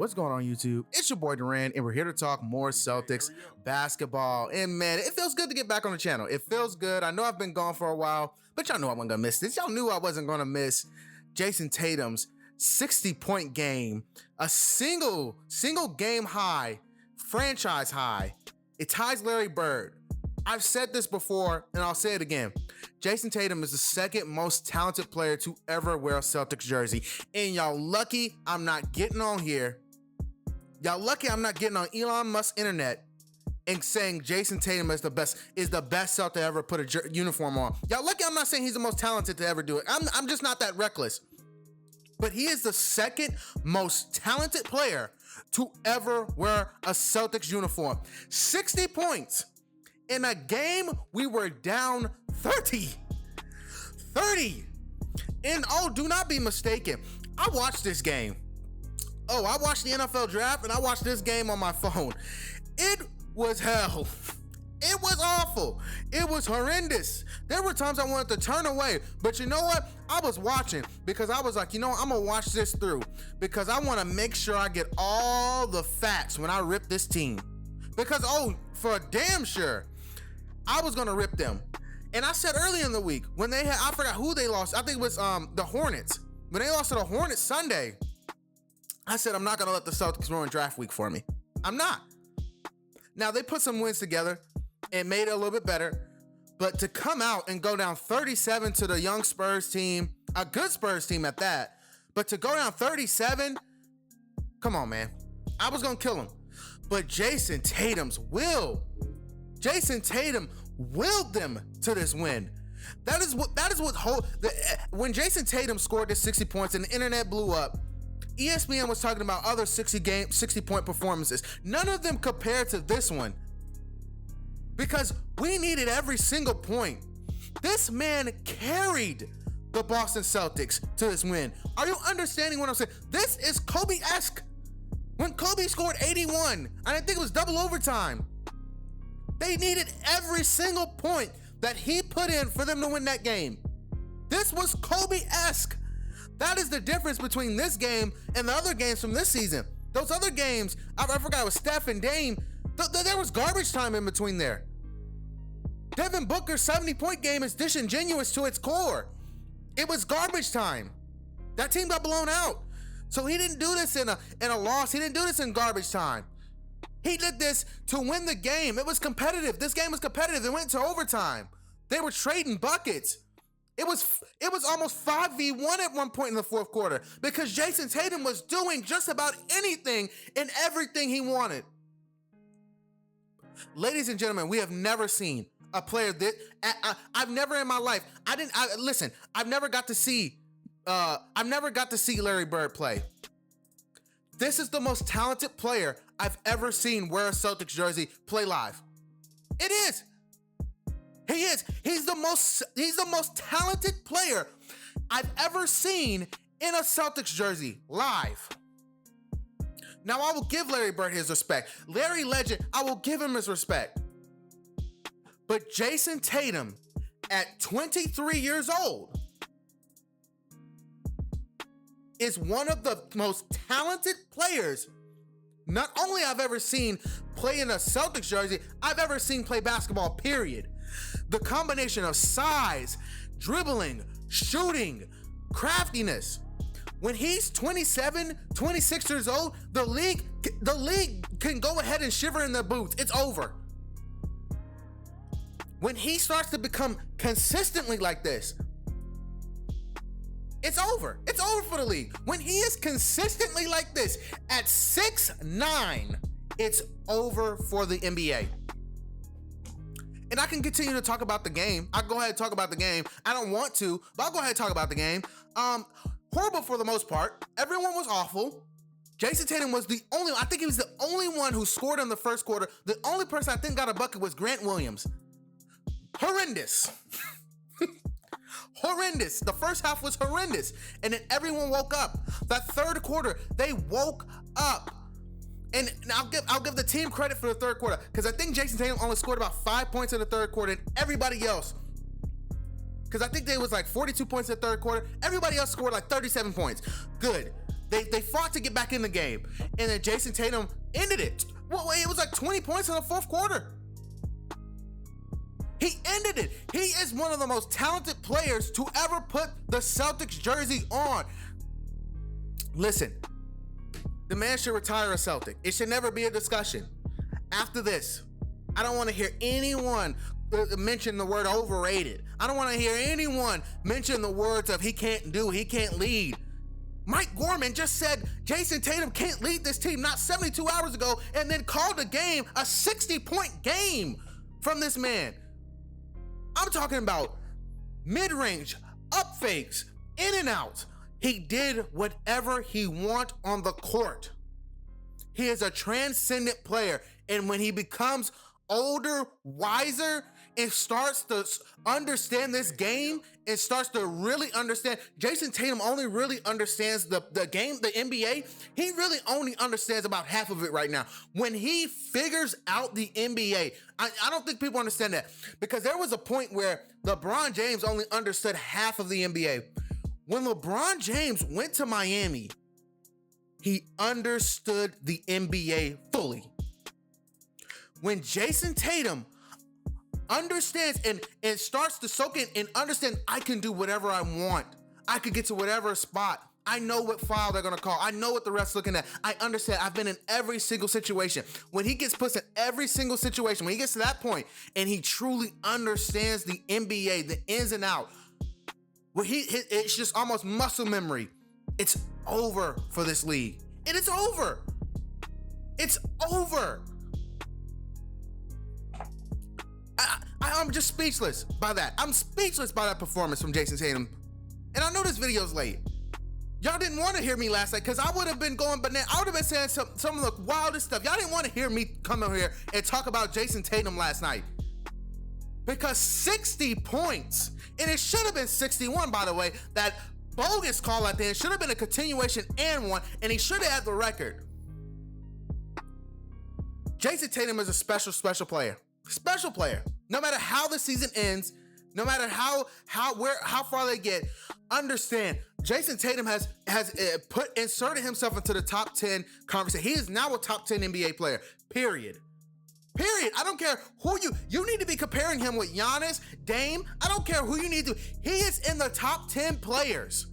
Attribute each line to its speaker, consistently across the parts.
Speaker 1: What's going on, YouTube? It's your boy Duran, and we're here to talk more Celtics basketball. And man, it feels good to get back on the channel. It feels good. I know I've been gone for a while, but y'all knew I wasn't gonna miss this. Y'all knew I wasn't gonna miss Jayson Tatum's 60-point game, a single game high, franchise high. It ties Larry Bird. I've said this before, and I'll say it again. Jayson Tatum is the second most talented player to ever wear a Celtics jersey. And y'all lucky I'm not getting on here. Y'all lucky I'm not getting on Elon Musk's internet and saying Jayson Tatum is the best Celtic to ever put a uniform on. Y'all lucky I'm not saying he's the most talented to ever do it. I'm just not that reckless. But he is the second most talented player to ever wear a Celtics uniform. 60 points. In a game, we were down 30. And do not be mistaken. I watched this game. I watched the NFL draft and I watched this game on my phone. It was hell. It was awful. It was horrendous. There were times I wanted to turn away, but you know what? I was watching because I was like, I'm gonna watch this through because I want to make sure I get all the facts when I rip this team. Because for damn sure, I was gonna rip them. And I said early in the week when they had, I forgot who they lost. I think it was the Hornets. When they lost to the Hornets Sunday, I said I'm not gonna let the Celtics ruin draft week for me. I'm not. Now they put some wins together and made it a little bit better, but to come out and go down 37 to the young Spurs team, a good Spurs team at that, but to go down 37, come on, man. I was gonna kill him. But Jayson Tatum willed them to this win. When Jayson Tatum scored this 60 points and the internet blew up, ESPN was talking about other 60-point performances. None of them compared to this one. Because we needed every single point. This man carried the Boston Celtics to this win. Are you understanding what I'm saying? This is Kobe-esque. When Kobe scored 81, and I think it was double overtime, they needed every single point that he put in for them to win that game. This was Kobe-esque. That is the difference between this game and the other games from this season. Those other games, I forgot it was Steph and Dame, there was garbage time in between there. Devin Booker's 70-point game is disingenuous to its core. It was garbage time. That team got blown out. So he didn't do this in a loss. He didn't do this in garbage time. He did this to win the game. It was competitive. This game was competitive. It went to overtime. They were trading buckets. It was almost 5v1 at one point in the fourth quarter because Jayson Tatum was doing just about anything and everything he wanted. Ladies and gentlemen, we have never seen a player that I've never in my life. I've never got to see Larry Bird play. This is the most talented player I've ever seen wear a Celtics jersey play live. It is. He is. He's the most talented player I've ever seen in a Celtics jersey live. Now I will give Larry Bird his respect. Larry Legend, I will give him his respect. But Jayson Tatum at 23 years old is one of the most talented players not only I've ever seen play in a Celtics jersey, I've ever seen play basketball, period. The combination of size, dribbling, shooting, craftiness. When he's 27, 26 years old, the league can go ahead and shiver in their boots. It's over. When he starts to become consistently like this, it's over. It's over for the league. When he is consistently like this at 6'9", it's over for the NBA. And I can continue to talk about the game. I'll go ahead and talk about the game. I don't want to, but I'll go ahead and talk about the game. Horrible for the most part. Everyone was awful. Jayson Tatum was I think he was the only one who scored in the first quarter. The only person I think got a bucket was Grant Williams. Horrendous. Horrendous. The first half was horrendous. And then everyone woke up. That third quarter, they woke up. And I'll give the team credit for the third quarter because I think Jayson Tatum only scored about 5 points in the third quarter, and everybody else, because I think they was like 42 points in the third quarter. Everybody else scored like 37 points. Good. They fought to get back in the game. And then Jayson Tatum ended it. Well, it was like 20 points in the fourth quarter. He ended it. He is one of the most talented players to ever put the Celtics jersey on. Listen, the man should retire a Celtic. It should never be a discussion. After this, I don't want to hear anyone mention the word overrated. I don't want to hear anyone mention the words of he can't do, he can't lead. Mike Gorman just said Jayson Tatum can't lead this team not 72 hours ago, and then called the game a 60-point game from this man. I'm talking about mid-range, up fakes, in and out. He did whatever he want on the court. He is a transcendent player, and when he becomes older, wiser, and starts to understand this game and starts to really understand, Jayson Tatum only really understands the game, the NBA. He really only understands about half of it right now. When he figures out the NBA, I don't think people understand that, because there was a point where LeBron James only understood half of the NBA. When LeBron James went to Miami, he understood the NBA fully. When Jayson Tatum understands and starts to soak in and understand, I can do whatever I want. I could get to whatever spot. I know what foul they're going to call. I know what the ref's looking at. I understand. I've been in every single situation. When he gets put in every single situation, when he gets to that point and he truly understands the NBA, the ins and out, where it's just almost muscle memory. It's over for this league. And it's over. It's over. I'm just speechless by that. I'm speechless by that performance from Jayson Tatum. And I know this video's late. Y'all didn't want to hear me last night because I would have been going bananas. I would have been saying some of the wildest stuff. Y'all didn't want to hear me come over here and talk about Jayson Tatum last night. Because 60 points, and it should have been 61, by the way. That bogus call at the end should have been a continuation and one, and he should have had the record. Jayson Tatum is a special player. Special player. No matter how the season ends, no matter how far they get, understand Jayson Tatum has inserted himself into the top 10 conversation. He is now a top 10 NBA player. Period. I don't care who you need to be comparing him with Giannis, Dame. I don't care who you need to. He is in the top 10 players.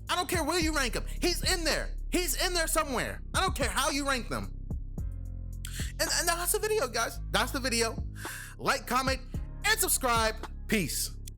Speaker 1: I don't care where you rank him. He's in there. He's in there somewhere. I don't care how you rank them. And that's the video, guys. That's the video. Like, comment, and subscribe. Peace.